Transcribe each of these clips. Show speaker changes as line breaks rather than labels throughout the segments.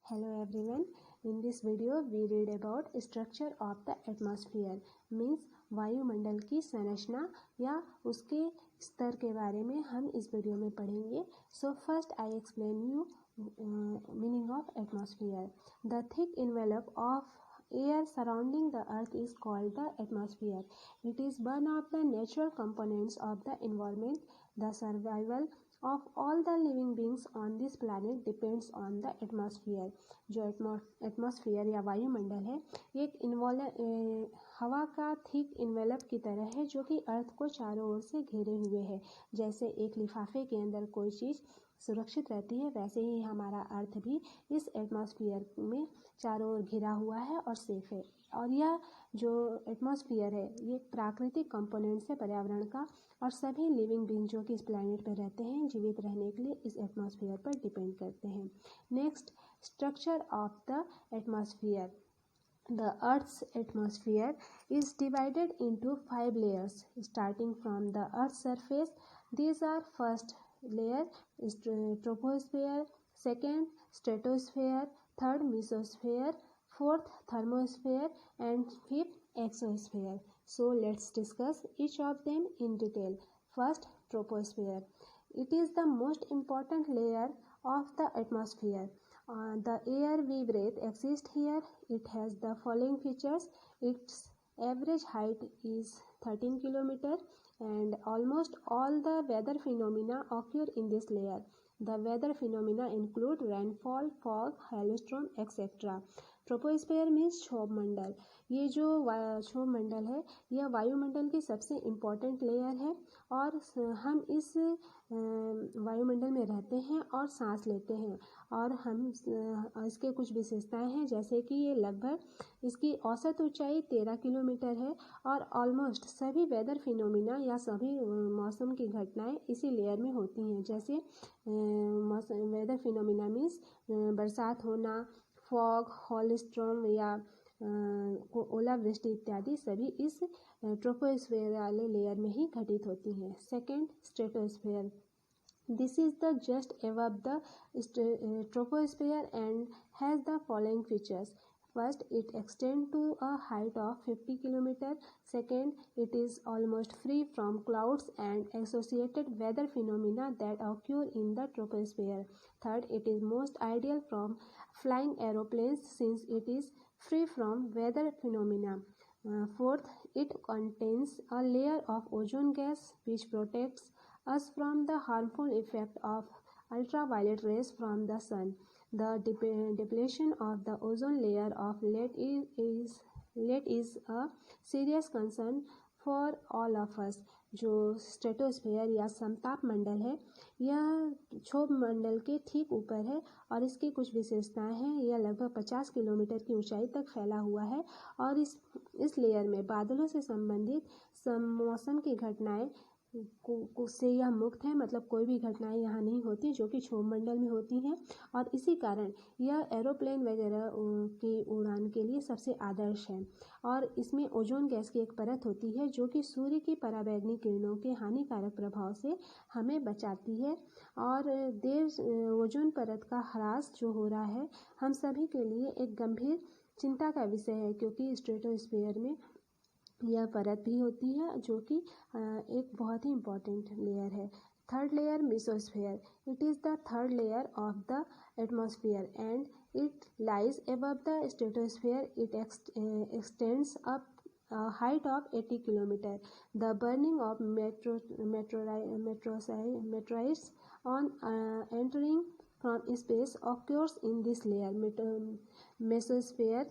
Hello everyone. In this video we read about structure of the atmosphere means वायुमंडल की संरचना या उसके स्तर के बारे में हम इस वीडियो में पढ़ेंगे. So first I explain you meaning of atmosphere. The thick envelope of air surrounding the earth is called the atmosphere. It is one of the natural components of the environment. The survival of all the living beings on this planet depends on the atmosphere. जो atmosphere या वायुमंडल है एक हवा का thick envelope की तरह है जो कि अर्थ को चारों ओर से घेरे हुए है. जैसे एक लिफाफे के अंदर कोई चीज़ सुरक्षित रहती है वैसे ही हमारा अर्थ भी इस एटमॉस्फेयर में चारों ओर घिरा हुआ है और सेफ है. और यह जो एटमॉस्फेयर है ये प्राकृतिक कंपोनेंट्स है पर्यावरण का और सभी लिविंग बींग जो कि इस प्लैनेट पर रहते हैं जीवित रहने के लिए इस एटमॉस्फेयर पर डिपेंड करते हैं. Next, structure of the atmosphere. The Earth's atmosphere is divided into 5 layers starting from the Earth's surface. These are first layer troposphere, second stratosphere, third mesosphere, fourth thermosphere and fifth exosphere. So let's discuss each of them in detail. First, troposphere. It is the most important layer of the atmosphere. The air we breathe exists here. It has the following features. Its average height is 13 km and almost all the weather phenomena occur in this layer. The weather phenomena include rainfall, fog, hailstorm, etc. Troposphere means क्षोभ मंडल. ये जो क्षोभ मंडल है यह वायुमंडल की सबसे important layer है और हम इस वायुमंडल में रहते हैं और सांस लेते हैं. और हम इसके कुछ विशेषताएं हैं जैसे कि ये लगभग इसकी औसत ऊंचाई 13 किलोमीटर है और ऑलमोस्ट सभी वेदर फिनोमिना या सभी मौसम की घटनाएं इसी लेयर में होती हैं. जैसे वेदर फिनोमिना मीन्स बरसात होना, फॉग, हॉलस्टॉर्म या ओलावृष्टि इत्यादि सभी इस ट्रोपोस्फेयर वाले लेयर में ही घटित होती हैं. Second, stratosphere. This is the just above the troposphere and has the following features. First, it extends to a height of 50 km. Second, it is almost free from clouds and associated weather phenomena that occur in the troposphere. Third, it is most ideal from flying aeroplanes since it is free from weather phenomena. Fourth, it contains a layer of ozone gas which protects us from the harmful effect of ultraviolet rays from the sun. The depletion of the ozone layer of late is a serious concern for all of us. जो stratosphere या समताप मंडल है यह क्षोभ मंडल के ठीक ऊपर है और इसकी कुछ विशेषताएं हैं. यह लगभग 50 किलोमीटर की ऊंचाई तक फैला हुआ है और इस लेयर में बादलों से संबंधित मौसम की घटनाएं से यह मुक्त है. मतलब कोई भी घटनाएं यहाँ नहीं होती जो कि क्षोभ मंडल में होती हैं और इसी कारण यह एरोप्लेन वगैरह की उड़ान के लिए सबसे आदर्श है. और इसमें ओजोन गैस की एक परत होती है जो कि सूर्य की पराबैंगनी किरणों के हानिकारक प्रभाव से हमें बचाती है. और ओजोन परत का ह्रास जो हो रहा है हम सभी के लिए एक गंभीर चिंता का विषय है क्योंकि स्ट्रेटोस्फेयर में यह परत भी होती है जो कि एक बहुत ही इम्पॉर्टेंट लेयर है. Third layer, mesosphere. It is the third layer of the atmosphere and it lies above the stratosphere. It extends up height of 80 km. The burning of meteorites on entering from space occurs in this layer. Mesosphere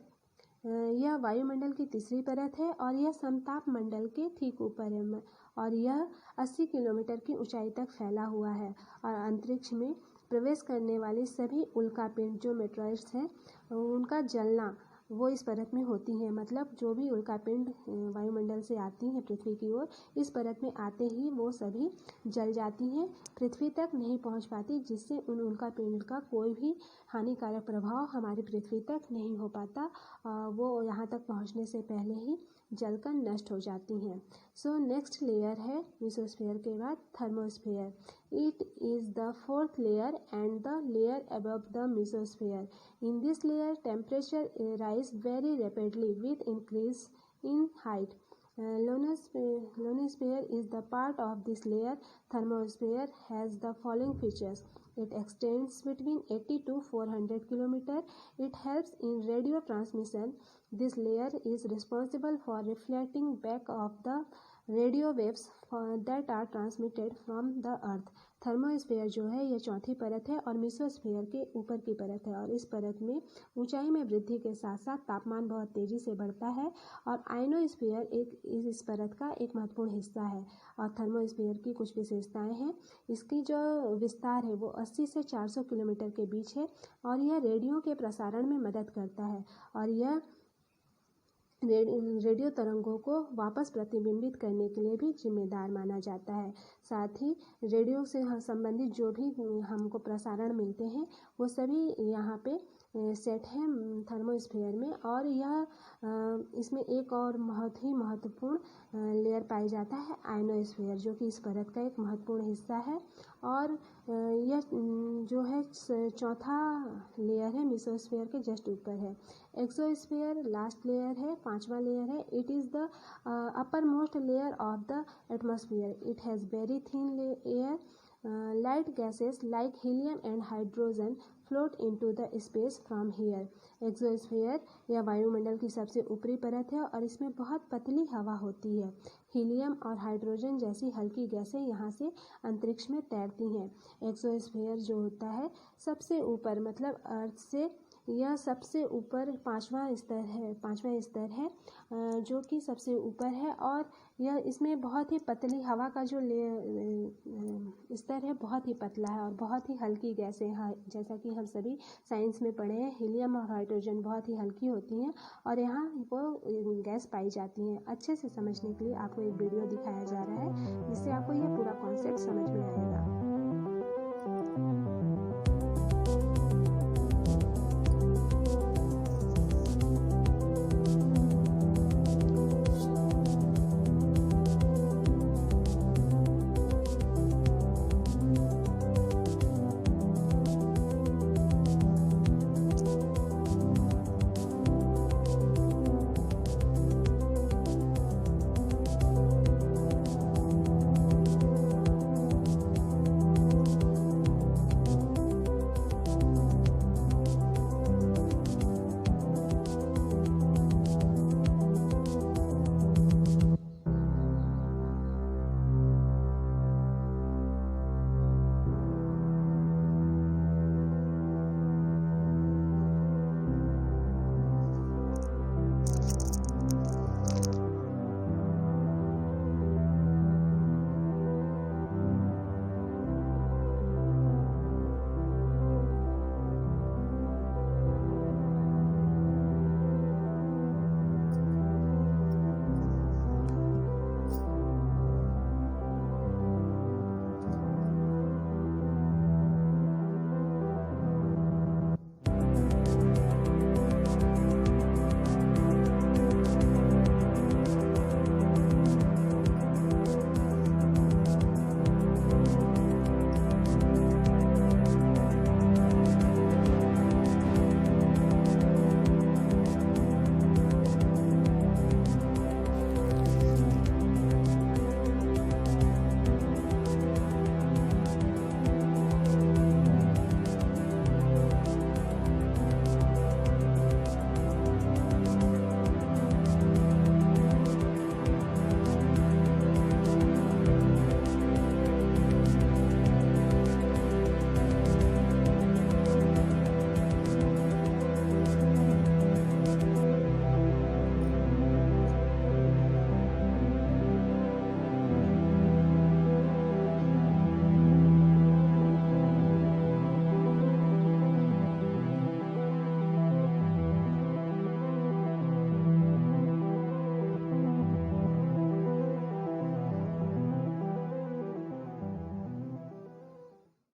यह वायुमंडल की तीसरी परत है और यह समताप मंडल के ठीक ऊपर है और यह 80 किलोमीटर की ऊंचाई तक फैला हुआ है. और अंतरिक्ष में प्रवेश करने वाली सभी उल्कापिंड जो मेटेरॉइड्स हैं उनका जलना वो इस परत में होती हैं. मतलब जो भी उल्कापिंड वायुमंडल से आती हैं पृथ्वी की ओर इस परत में आते ही वो सभी जल जाती हैं, पृथ्वी तक नहीं पहुंच पाती जिससे उन उल्कापिंड का कोई भी हानिकारक प्रभाव हमारी पृथ्वी तक नहीं हो पाता. वो यहाँ तक पहुँचने से पहले ही जलकर नष्ट हो जाती हैं. सो नेक्स्ट लेयर है मेसोस्फीयर के बाद thermosphere. It is the fourth layer and the layer above the mesosphere. In this layer temperature rise very rapidly with increase in height. Ionosphere is the part of this layer. Thermosphere has the following features. It extends between 80 to 400 km. It helps in radio transmission. This layer is responsible for reflecting back of the radio waves that are transmitted from the earth. Thermosphere जो है ये चौथी परत है और mesosphere के ऊपर की परत है और इस परत में ऊंचाई में वृद्धि के साथ साथ तापमान बहुत तेज़ी से बढ़ता है और आयनोस्फीयर इस परत का एक महत्वपूर्ण हिस्सा है. और थर्मोस्फीयर की कुछ विशेषताएं हैं. इसकी जो विस्तार है वो 80 से 400 किलोमीटर के बीच है और यह रेडियो के प्रसारण में मदद करता है और यह रेडियो तरंगों को वापस प्रतिबिंबित करने के लिए भी जिम्मेदार माना जाता है. साथ ही रेडियो से संबंधित जो भी हमको प्रसारण मिलते हैं वो सभी यहाँ पे सेट हैं थर्मोस्फीयर में. और यह इसमें एक और बहुत ही महत्वपूर्ण लेयर पाई जाता है आयनोस्फीयर, जो कि इस परत का एक महत्वपूर्ण हिस्सा है. और यह जो है चौथा लेयर है मेसोस्फीयर के जस्ट ऊपर है. एक्सोस्फीयर लास्ट लेयर है, पांचवा लेयर है. It is the upper most layer of the atmosphere. It has very thin air. Light gases like helium and hydrogen float into the space from here. Exosphere या वायुमंडल की सबसे ऊपरी परत है और इसमें बहुत पतली हवा होती है. हीलियम और हाइड्रोजन जैसी हल्की गैसें यहाँ से अंतरिक्ष में तैरती हैं. एक्सोस्फीयर जो होता है सबसे ऊपर मतलब अर्थ से यह सबसे ऊपर पांचवा स्तर है जो कि सबसे ऊपर है और यह इसमें बहुत ही पतली हवा का जो स्तर है बहुत ही पतला है और बहुत ही हल्की गैसें हैं. जैसा कि हम सभी साइंस में पढ़े हैं, हीलियम और हाइड्रोजन बहुत ही हल्की होती हैं और यहाँ वो गैस पाई जाती हैं. अच्छे से समझने के लिए आपको एक वीडियो दिखाया जा रहा है जिससे आपको यह पूरा कॉन्सेप्ट समझ में आएगा.